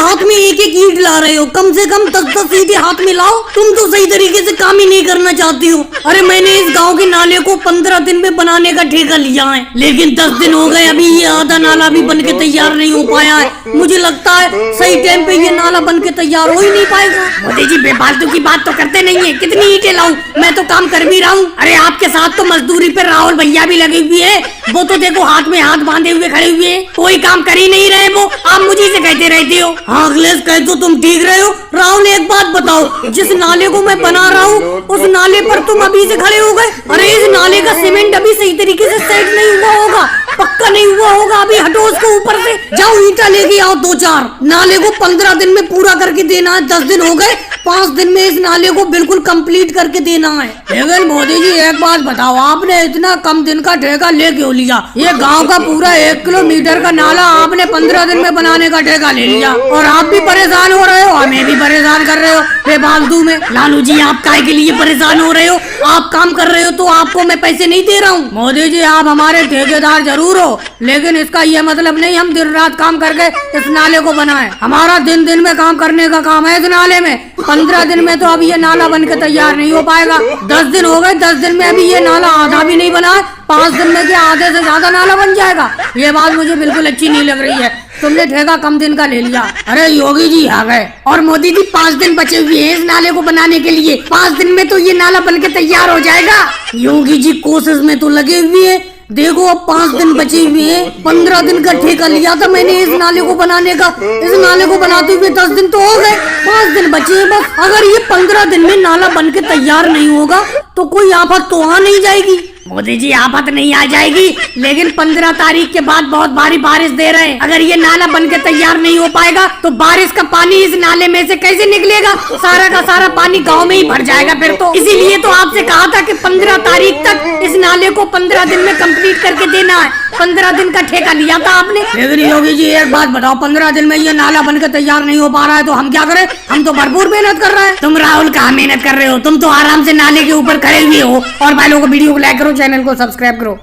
हाथ में एक एक ईंट ला रहे हो, कम से कम 10-10 ईंटें हाथ में लाओ। तुम तो सही तरीके से काम ही नहीं करना चाहती हो। अरे मैंने इस गांव के नाले को 15 दिन में बनाने का ठेका लिया है, लेकिन 10 दिन हो गए, अभी ये आधा नाला भी बन के तैयार नहीं हो पाया है। मुझे लगता है सही टाइम पे ये नाला बन के तैयार हो ही नहीं पाएगा। मोदी जी बेफालतू की बात तो करते नहीं है, कितनी ईंटें लाऊं, मैं तो काम कर भी रहा हूँ। अरे आपके साथ तो मजदूरी पे राहुल भैया भी लगे हुए है, वो तो देखो हाथ में हाथ बांधे हुए खड़े हुए हैं, कोई काम कर ही नहीं रहे। वो आप मुझे से कहते रहते हो। हाँ अखिलेश कह तो तुम ठीक रहे हो। राहुल एक बात बताओ, जिस नाले को मैं बना रहा हूँ उस नाले पर तुम अभी से खड़े हो गए। अरे इस नाले का सीमेंट अभी सही तरीके से सेट नहीं हुआ होगा, पक्का नहीं हुआ होगा। अभी हटो उसको ऊपर से, जाओ ईंटा लेके आओ 2-4। नाले को 15 दिन में पूरा करके देना है। 10 दिन हो गए, 5 दिन में इस नाले को बिल्कुल कंप्लीट करके देना है। लेकिन मोदी जी एक बात बताओ, आपने इतना कम दिन का ठेका ले क्यों लिया? ये गांव का पूरा 1 किलोमीटर का नाला आपने 15 दिन में बनाने का ठेका ले लिया, और आप भी परेशान हो रहे हो, हमें भी परेशान कर रहे हो बेफालतू में। लालू जी आप काहे के लिए परेशान हो रहे हो? आप काम कर रहे हो तो आपको मैं पैसे नहीं दे रहा हूँ। मोदी जी आप हमारे ठेकेदार जरूर हो, लेकिन इसका ये मतलब नहीं हम दिन रात काम करके इस नाले को बनाए। हमारा दिन दिन में काम करने का काम है इस नाले में। 15 दिन में तो अभी ये नाला बन के तैयार नहीं हो पाएगा। 10 दिन हो गए, 10 दिन में अभी ये नाला आधा भी नहीं बना है। 5 दिन में क्या आधे से ज्यादा नाला बन जाएगा? ये बात मुझे बिल्कुल अच्छी नहीं लग रही है। तुमने ठेका कम दिन का ले लिया। अरे योगी जी आ गए और मोदी जी 5 दिन बचे हुए हैं इस नाले को बनाने के लिए। 5 दिन में तो ये नाला बन के तैयार हो जाएगा। योगी जी कोशिश में तो लगे हुए हैं, देखो अब 5 दिन बचे हुए हैं। 15 दिन का ठेका लिया था मैंने इस नाले को बनाने का। इस नाले को बनाते हुए 10 दिन तो हो गए, 5 दिन बचे हैं बस। अगर ये 15 दिन में नाला बन के तैयार नहीं होगा तो कोई आफत तो आ नहीं जाएगी। मोदी जी आफत नहीं आ जाएगी, लेकिन 15 तारीख के बाद बहुत भारी बारिश दे रहे हैं। अगर ये नाला बन के तैयार नहीं हो पाएगा तो बारिश का पानी इस नाले में से कैसे निकलेगा? सारा का सारा पानी गांव में ही भर जाएगा फिर तो। इसीलिए तो आपसे कहा था कि 15 तारीख तक इस नाले को 15 दिन में कंप्लीट करके देना है। 15 दिन का ठेका लिया था आपने। लेकिन योगी जी एक बात बताओ, 15 दिन में ये नाला बन के तैयार नहीं हो पा रहा है तो हम क्या करें? हम तो भरपूर मेहनत कर रहे हैं। तुम राहुल कहाँ मेहनत कर रहे हो? तुम तो आराम से नाले के ऊपर खड़े हुए हो। और भाई लोगों को वीडियो को लाइक करो, चैनल को सब्सक्राइब करो।